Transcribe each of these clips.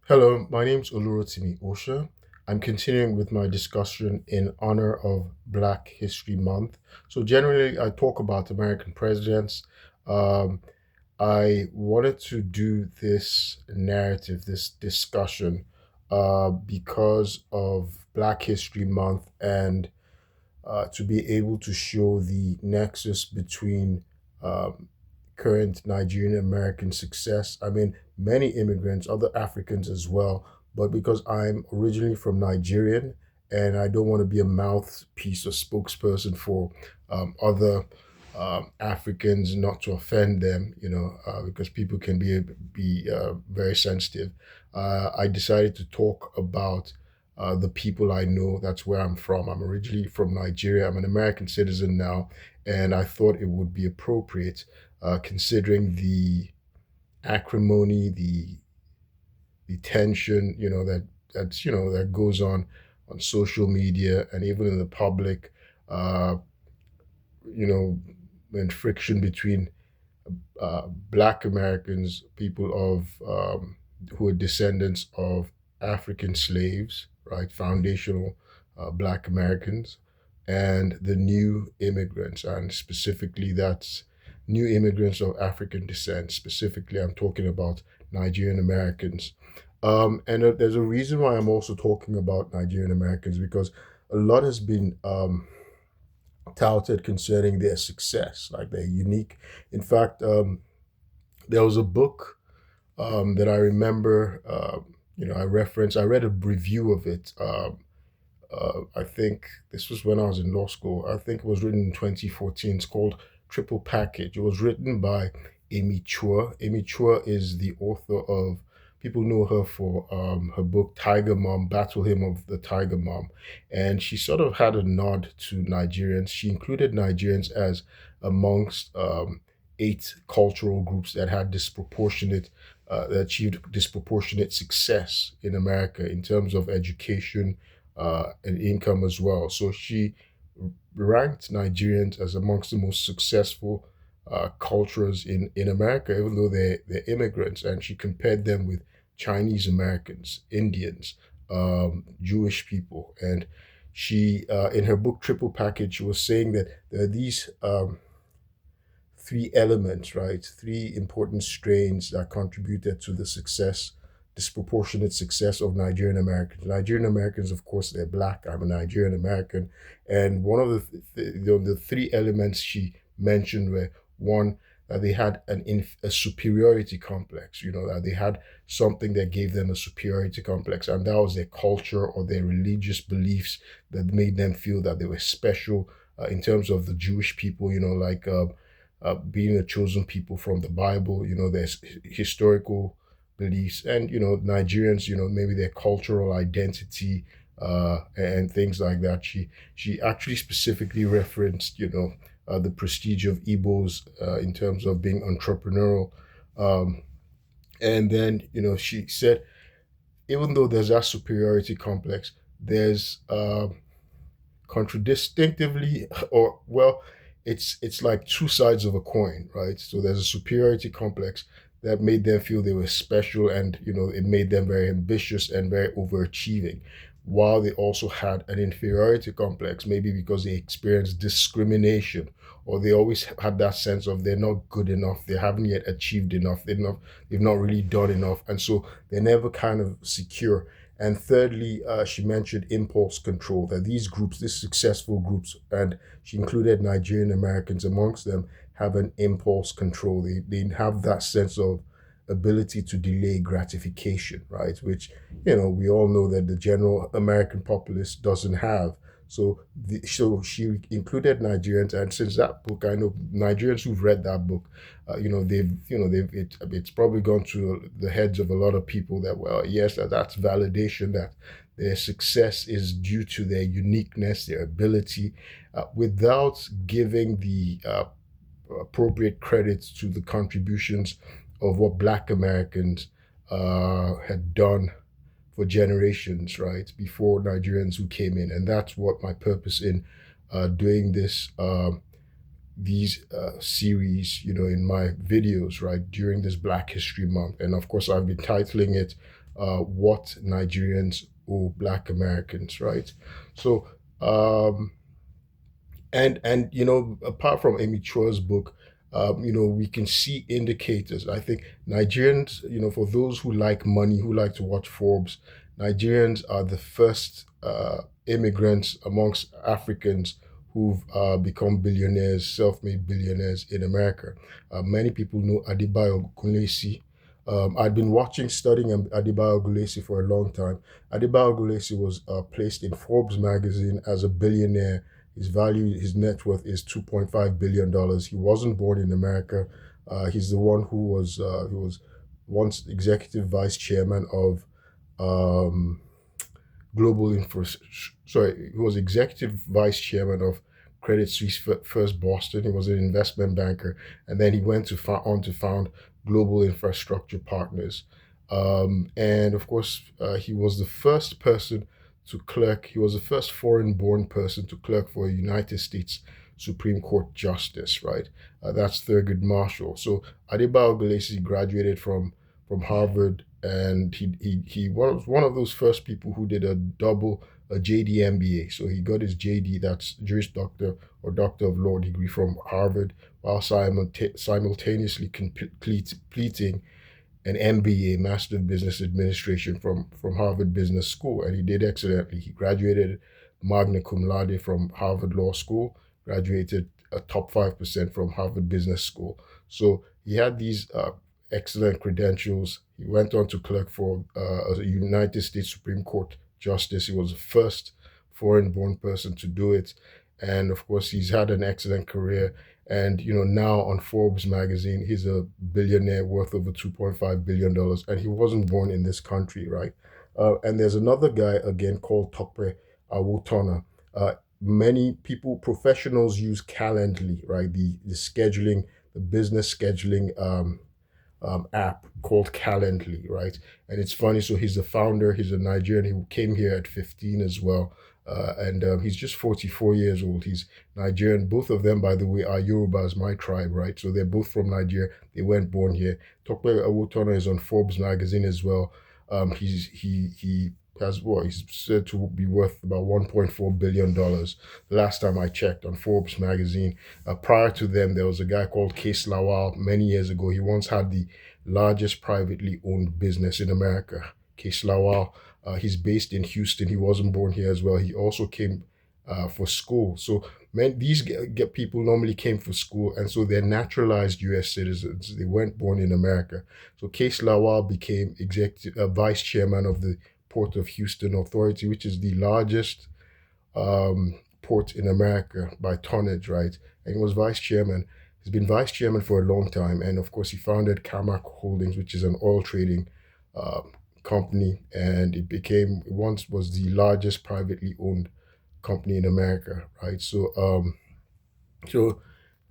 Hello, my name's Osha. I'm continuing with my discussion in honor of Black History Month. So generally, I talk about American presidents. Um, I wanted to do this narrative, this discussion, because of Black History Month and to be able to show the nexus between um, current Nigerian American success. I mean, many immigrants, other Africans as well, but because I'm originally from Nigerian and I don't want to be a mouthpiece or spokesperson for other Africans, not to offend them, because people can be very sensitive. I decided to talk about the people I know. That's where I'm from. I'm originally from Nigeria. I'm an American citizen now, and I thought it would be appropriate, considering the acrimony, the tension, that goes on social media and even in the public, uh, you know, and friction between Black Americans, people who are descendants of African slaves, right? Foundational Black Americans, and the new immigrants, and specifically that's new immigrants of African descent. Specifically, I'm talking about Nigerian Americans. And there's a reason why I'm also talking about Nigerian Americans because a lot has been touted concerning their success, like their unique. In fact, there was a book that I remember, I referenced, I read a review of it. I think this was when I was in law school. I think it was written in 2014. It's called Triple Package. It was written by Amy Chua. Amy Chua is the author of, people know her for her book Tiger Mom, Battle Hymn of the Tiger Mom. And she sort of had a nod to Nigerians. She included Nigerians as amongst eight cultural groups that had that achieved disproportionate success in America in terms of education and income as well. So she ranked Nigerians as amongst the most successful cultures in America, even though they're immigrants. And she compared them with Chinese Americans, Indians, Jewish people. And she, in her book Triple Package, she was saying that there are these three elements, right? Three important strains that contributed to the success, disproportionate success of Nigerian Americans. Nigerian Americans, of course, they're Black. I'm a Nigerian American. And one of the three elements she mentioned were one, that they had a superiority complex, that they had something that gave them a superiority complex, and that was their culture or their religious beliefs that made them feel that they were special in terms of the Jewish people, like being a chosen people from the Bible. There's historical beliefs, and Nigerians, maybe their cultural identity and things like that. She actually specifically referenced, the prestige of Igbos in terms of being entrepreneurial, um, and then she said even though there's that superiority complex, there's contradistinctively, or well, it's like two sides of a coin, right? So there's a superiority complex that made them feel they were special, and it made them very ambitious and very overachieving, while they also had an inferiority complex, maybe because they experienced discrimination, or they always had that sense of they're not good enough, they haven't yet achieved enough, they've not really done enough, and so they're never kind of secure. And thirdly, she mentioned impulse control, that these groups, these successful groups, and she included Nigerian Americans amongst them, have an impulse control. They have that sense of ability to delay gratification, right? Which, we all know that the general American populace doesn't have. So she included Nigerians, and since that book, I know Nigerians who've read that book. It's probably gone to the heads of a lot of people that, well, yes, that's validation that their success is due to their uniqueness, their ability, without giving the appropriate credits to the contributions of what Black Americans had done for generations, right, before Nigerians who came in. And that's what my purpose in doing these series, in my videos, right, during this Black History Month. And of course, I've been titling it what Nigerians owe Black Americans, right? So, um, and apart from Amy Choa's book, we can see indicators. I think Nigerians, for those who like money, who like to watch Forbes, Nigerians are the first immigrants amongst Africans who've become billionaires, self-made billionaires in America. Many people know Adebayo Ogunlesi. I'd been studying Adebayo Ogunlesi for a long time. Adebayo Ogunlesi was placed in Forbes magazine as a billionaire. His net worth is $2.5 billion. He wasn't born in America. He's the one who was once executive vice chairman of um, global infra. Sorry, he was executive vice chairman of Credit Suisse First Boston. He was an investment banker, and then he went on to found Global Infrastructure Partners. And of course, he was the first person to clerk. He was the first foreign-born person to clerk for a United States Supreme Court justice. Right, that's Thurgood Marshall. So Adebayo Ogunlesi graduated from Harvard, and he was one of those first people who did a JD MBA. So he got his JD, that's Juris Doctor or Doctor of Law degree from Harvard, while simultaneously completing an MBA, Master of Business Administration, from Harvard Business School, and he did excellently. He graduated magna cum laude from Harvard Law School, graduated a top 5% from Harvard Business School. So he had these excellent credentials. He went on to clerk for a United States Supreme Court justice. He was the first foreign-born person to do it, and of course, he's had an excellent career. And now on Forbes magazine, he's a billionaire worth over $2.5 billion, and he wasn't born in this country, right? And there's another guy again called Tope Awotona. Many people, professionals, use Calendly, right? The scheduling, the business scheduling app called Calendly, right? And it's funny. So he's the founder. He's a Nigerian. He came here at 15 as well. And he's just 44 years old. He's Nigerian. Both of them, by the way, are Yorubas, my tribe, right? So they're both from Nigeria. They weren't born here. Tope Awotona is on Forbes magazine as well. He has what he's said to be worth about $1.4 billion. The last time I checked on Forbes magazine. Prior to them, there was a guy called Case Lawal many years ago. He once had the largest privately owned business in America. Case Lawal. He's based in Houston. He wasn't born here as well. He also came for school. So these get people normally came for school, and so they're naturalized U.S. citizens. They weren't born in America. So Case Lawal became vice chairman of the Port of Houston Authority, which is the largest port in America by tonnage, right? And he was vice chairman. He's been vice chairman for a long time, and of course, he founded Camac Holdings, which is an oil trading uh, company, and it once was the largest privately owned company in America, right? So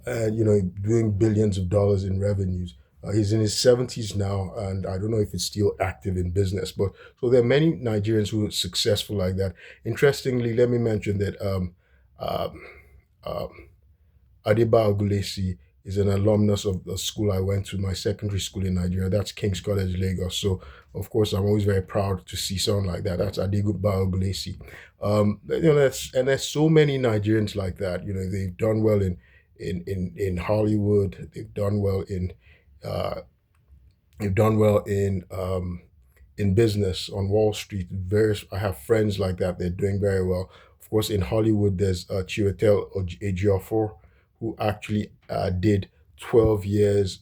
doing billions of dollars in revenues. He's in his 70s now, and I don't know if he's still active in business, but so there are many Nigerians who are successful like that. Interestingly, let me mention that um, um, Adebayo Ogunlesi is an alumnus of the school I went to, my secondary school in Nigeria. That's King's College, Lagos. So, of course, I'm always very proud to see someone like that. That's Adebayo Ogunlesi. There's so many Nigerians like that. They've done well in Hollywood. Uh, they've done well in business on Wall Street. I have friends like that. They're doing very well. Of course, in Hollywood, there's Chiwetel Ejiofor, who actually did 12 years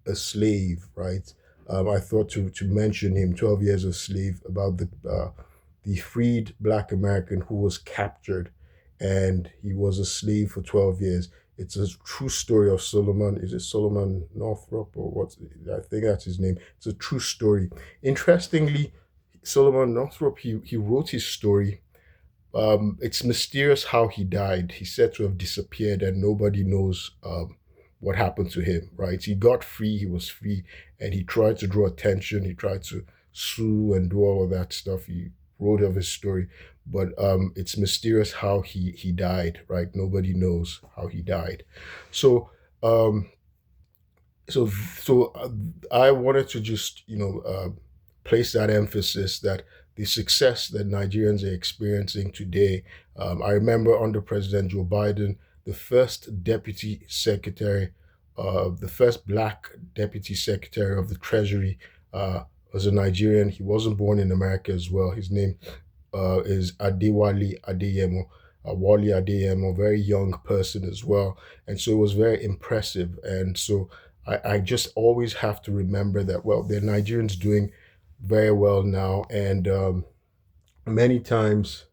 a slave, right? I thought to mention him, 12 years a slave, about the freed Black American who was captured, and he was a slave for 12 years. It's a true story of Solomon. Is it Solomon Northrop or what? I think that's his name. It's a true story. Interestingly, Solomon Northrop, he wrote his story. It's mysterious how he died. He's said to have disappeared, and nobody knows what happened to him. Right? He got free. He was free, and he tried to draw attention. He tried to sue and do all of that stuff. He wrote of his story, but it's mysterious how he died. Right? Nobody knows how he died. So. Um, so I wanted to just place that emphasis that the success that Nigerians are experiencing today. I remember under President Joe Biden, the first deputy secretary, the first black deputy secretary of the Treasury was a Nigerian. He wasn't born in America as well. His name is Adewale Adeyemo, Wale Adeyemo, a very young person as well. And so it was very impressive. And so I just always have to remember that, well, the Nigerians doing very well now. And many times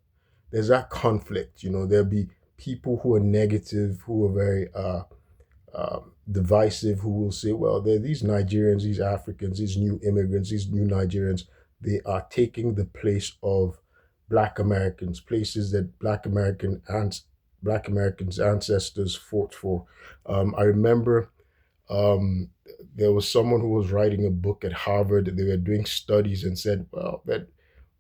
there's that conflict, there'll be people who are negative, who are very divisive, who will say, well, there are these Nigerians, these Africans, these new immigrants, these new Nigerians, they are taking the place of Black Americans, places that Black Americans ancestors fought for. I remember um, there was someone who was writing a book at Harvard. They were doing studies and said, well, that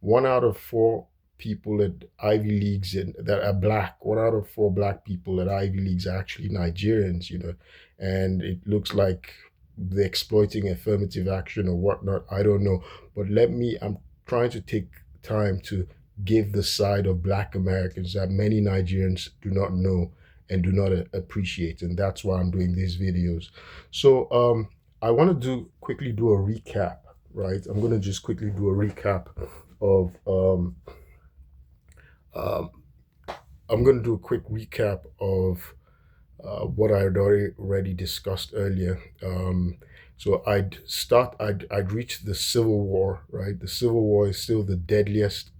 1 out of 4 people at Ivy Leagues that are black, 1 out of 4 black people at Ivy Leagues are actually Nigerians, and it looks like they're exploiting affirmative action or whatnot. I don't know. But I'm trying to take time to give the side of Black Americans that many Nigerians do not know and do not appreciate. And that's why I'm doing these videos. So I want to quickly do a recap, right? I'm going to just quickly do a recap of um, I'm going to do a quick recap of what I had already discussed earlier. So I'd reach the Civil War, right? The Civil War is still the deadliest,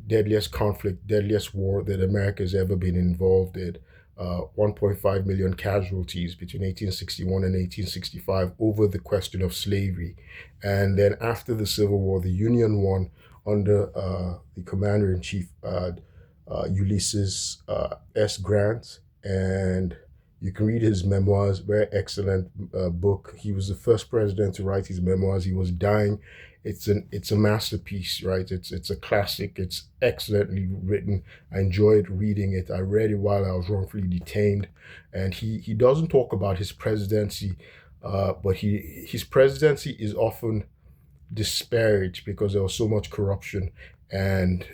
deadliest conflict, deadliest war that America has ever been involved in. 1.5 million casualties between 1861 and 1865 over the question of slavery. And then after the Civil War, the Union won under the Commander in Chief, Ulysses S. Grant, and you can read his memoirs. Very excellent book. He was the first president to write his memoirs. He was dying. It's a masterpiece, right? It's a classic. It's excellently written. I enjoyed reading it. I read it while I was wrongfully detained, and he doesn't talk about his presidency, but his presidency is often disparaged because there was so much corruption, and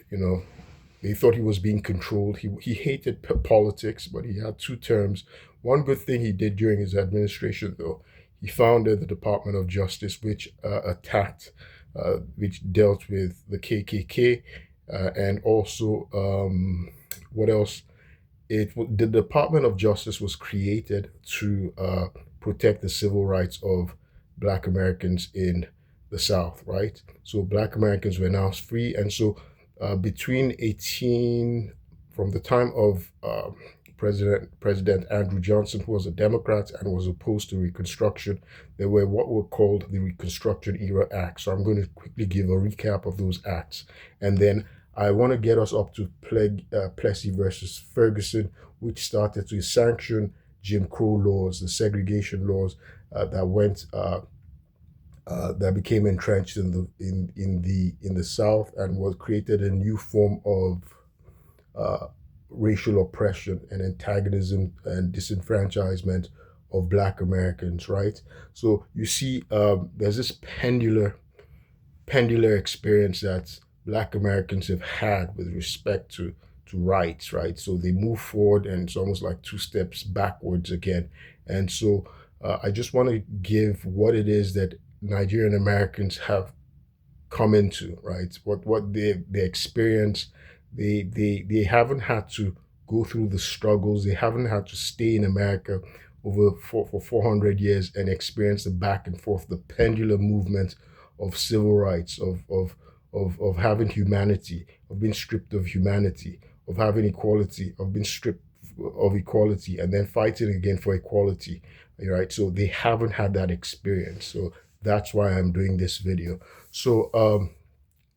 they thought he was being controlled. He hated politics, but he had 2 terms. One good thing he did during his administration, though, he founded the Department of Justice, which which dealt with the KKK, and also what else? The Department of Justice was created to protect the civil rights of Black Americans in the South, right? So Black Americans were now free, and so between 18 from the time of President Andrew Johnson, who was a Democrat and was opposed to Reconstruction, there were what were called the Reconstruction Era Acts. So I'm going to quickly give a recap of those acts, and then I want to get us up to Plessy versus Ferguson, which started to sanction Jim Crow laws, the segregation laws that became entrenched in the South, and was created a new form of racial oppression and antagonism and disenfranchisement of Black Americans, right? So you see, there's this pendular experience that Black Americans have had with respect to rights, right? So they move forward, and it's almost like 2 steps backwards again. And so I just want to give what it is that Nigerian Americans have come into, right? What they experience. They haven't had to go through the struggles. They haven't had to stay in America for 400 years and experience the back and forth, the pendular movement of civil rights, of having humanity, of being stripped of humanity, of having equality, of being stripped of equality, and then fighting again for equality, right? So they haven't had that experience. So that's why I'm doing this video. So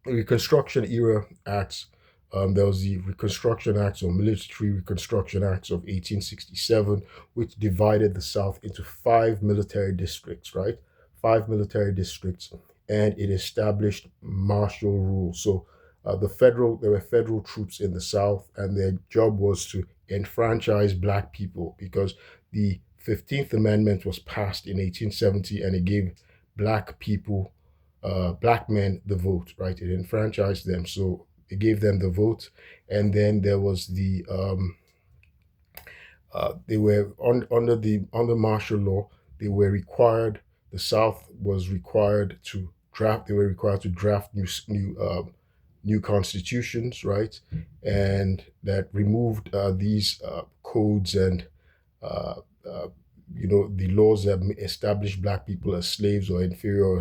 Reconstruction Era Acts, there was the Reconstruction Acts or Military Reconstruction Acts of 1867, which divided the South into 5 military districts, right? 5 military districts, and it established martial rule. So there were federal troops in the South, and their job was to enfranchise Black people, because the 15th Amendment was passed in 1870, and it gave Black people black men the vote, right? It enfranchised them, so it gave them the vote. And then there was they were under martial law. They were required. The South was required to draft. They were required to draft new constitutions, right? And that removed these codes and uh, uh, the laws that established black people as slaves or inferior.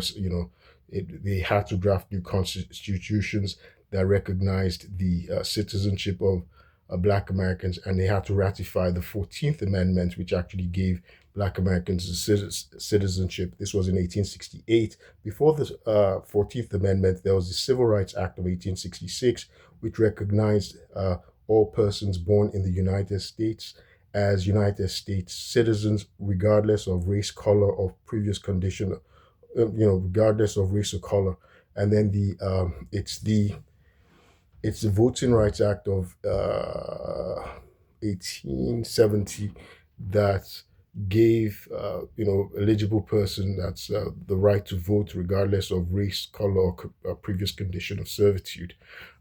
They had to draft new constitutions that recognized the citizenship of black Americans, and they had to ratify the 14th Amendment, which actually gave black Americans citizenship. This was in 1868. Before the 14th Amendment, there was the Civil Rights Act of 1866, which recognized all persons born in the United States as United States citizens, regardless of race, color, or previous condition, regardless of race or color. And then it's the Voting Rights Act of 1870 that gave eligible person that's the right to vote regardless of race, color, or previous condition of servitude.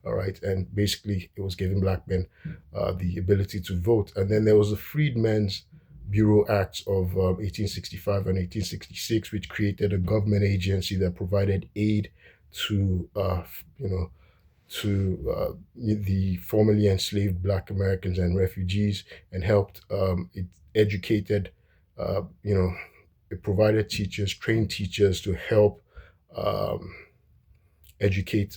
All right, and basically it was giving black men the ability to vote. And then there was the Freedmen's Bureau Acts of 1865 and 1866, which created a government agency that provided aid to the formerly enslaved Black Americans and refugees, and helped it educated, it provided teachers, trained teachers to help um, educate,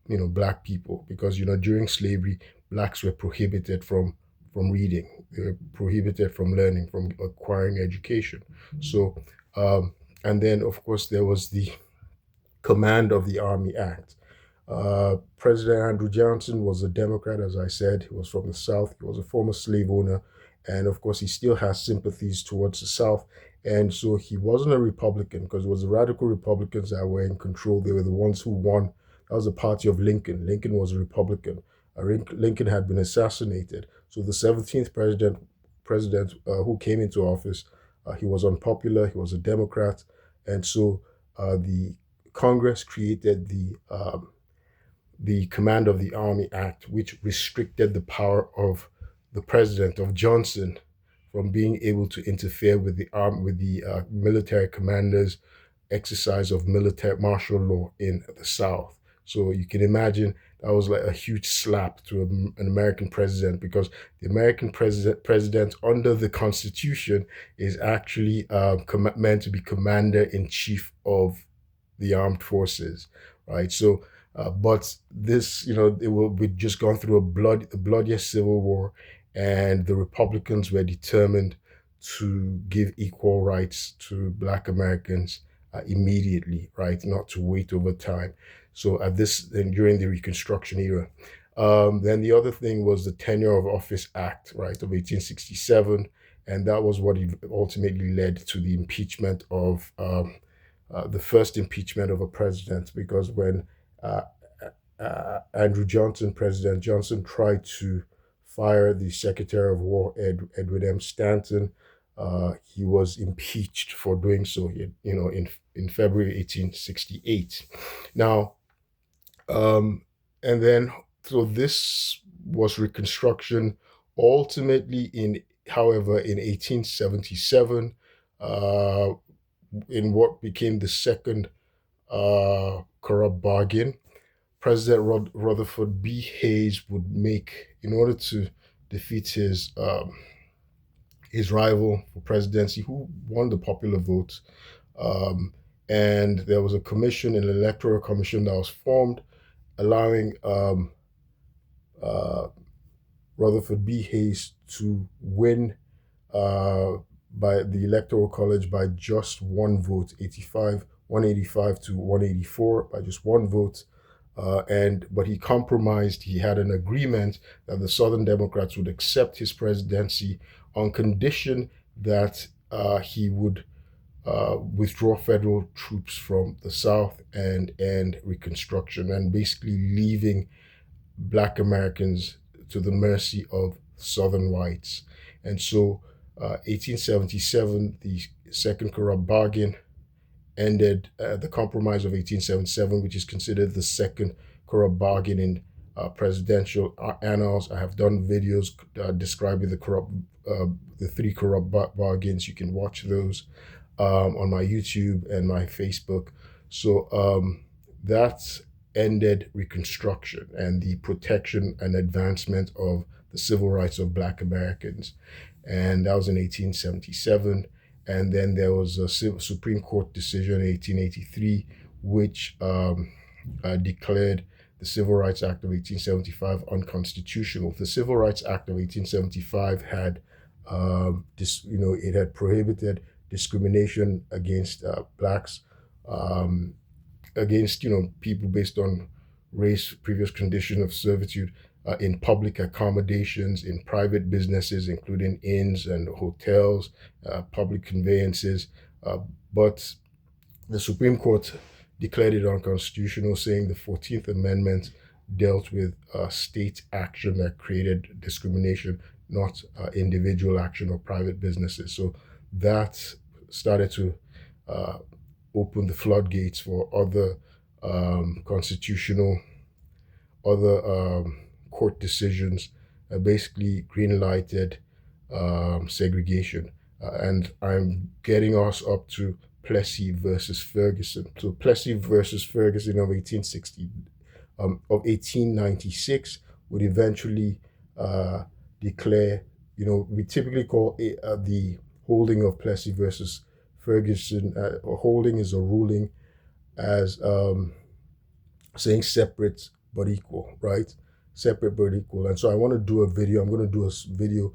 Black people, because during slavery, blacks were prohibited from reading, they were prohibited from learning, from acquiring education. So, and then of course there was the Command of the Army Act. President Andrew Johnson was a Democrat, as I said. He was from the South. He was a former slave owner. And of course, he still has sympathies towards the South. And so he wasn't a Republican, because it was the radical Republicans that were in control. They were the ones who won. That was the party of Lincoln. Lincoln was a Republican. Lincoln had been assassinated. So the 17th president who came into office, he was unpopular. He was a Democrat. And so the Congress created the Command of the Army Act, which restricted the power of the president, of Johnson, from being able to interfere with the military commanders' exercise of military martial law in the South. So you can imagine that was like a huge slap to an American president, because the American president under the Constitution is actually meant to be commander in chief of the armed forces, right? So, but this, we'd just gone through the bloodiest civil war, and the Republicans were determined to give equal rights to Black Americans immediately, right? Not to wait over time. So then during the Reconstruction era. Then the other thing was the Tenure of Office Act, right, of 1867, and that was what ultimately led to the impeachment of the first impeachment of a president, because when uh, President Johnson, tried to fire the Secretary of War, Edward M. Stanton, he was impeached for doing so, in February 1868. Now, and then, so this was Reconstruction. Ultimately, however, in 1877, in what became the second corrupt bargain, President Rutherford B. Hayes would make, in order to defeat his rival for presidency, who won the popular vote. And there was a commission, an electoral commission that was formed, allowing uh, Rutherford B. Hayes to win by the Electoral College by just one vote, 185 to 184, by just one vote. But he compromised. He had an agreement that the Southern Democrats would accept his presidency on condition that he would withdraw federal troops from the South and end Reconstruction, and basically leaving Black Americans to the mercy of Southern whites. And so, 1877, the second corrupt bargain ended the Compromise of 1877, which is considered the second corrupt bargain in presidential annals. I have done videos describing the three corrupt bargains. You can watch those on my YouTube and my Facebook. So that ended Reconstruction and the protection and advancement of the civil rights of Black Americans. And that was in 1877. And then there was a Supreme Court decision in 1883, which declared the Civil Rights Act of 1875 unconstitutional. The Civil Rights Act of 1875 had it had prohibited discrimination against blacks, against people based on race, previous condition of servitude, in public accommodations, in private businesses, including inns and hotels, public conveyances. But the Supreme Court declared it unconstitutional, saying the 14th Amendment dealt with state action that created discrimination, not individual action or private businesses. So that started to open the floodgates for other other court decisions, basically green lighted segregation. And I'm getting us up to Plessy versus Ferguson. So Plessy versus Ferguson of 1896 would eventually declare, we typically call it, the holding of Plessy versus Ferguson, or holding is a ruling as saying separate but equal, right? Separate but equal. And so I want to do a video. I'm going to do a video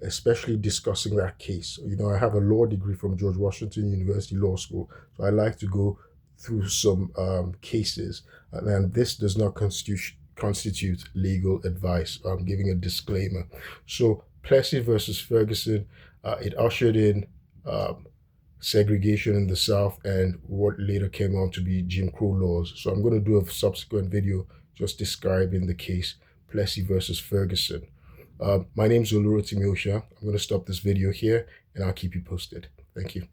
especially discussing that case. I have a law degree from George Washington University Law School, so I like to go through some cases. And this does not constitute legal advice. I'm giving a disclaimer. So Plessy versus Ferguson, it ushered in segregation in the South and what later came on to be Jim Crow laws. So I'm going to do a subsequent video just describing the case Plessy versus Ferguson. My name is Osha. I'm going to stop this video here and I'll keep you posted. Thank you.